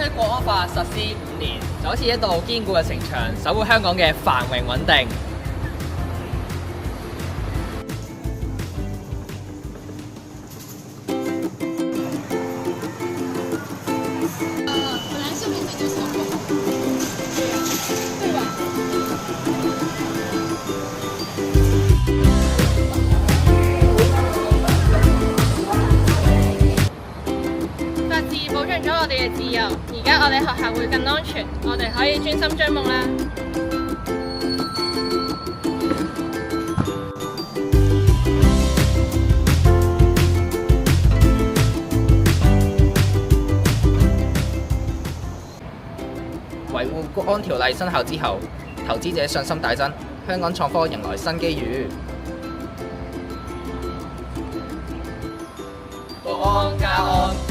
區國安法實施5年，就好似一道堅固嘅城牆，守護香港嘅繁榮穩定。本來上面這就效果好，對吧？法治保障咗我哋嘅自由，而家我哋學校會更安全，我哋可以專心追夢啦。維護國安條例生效之後，投資者信心大增，香港創科迎來新機遇。國安家安。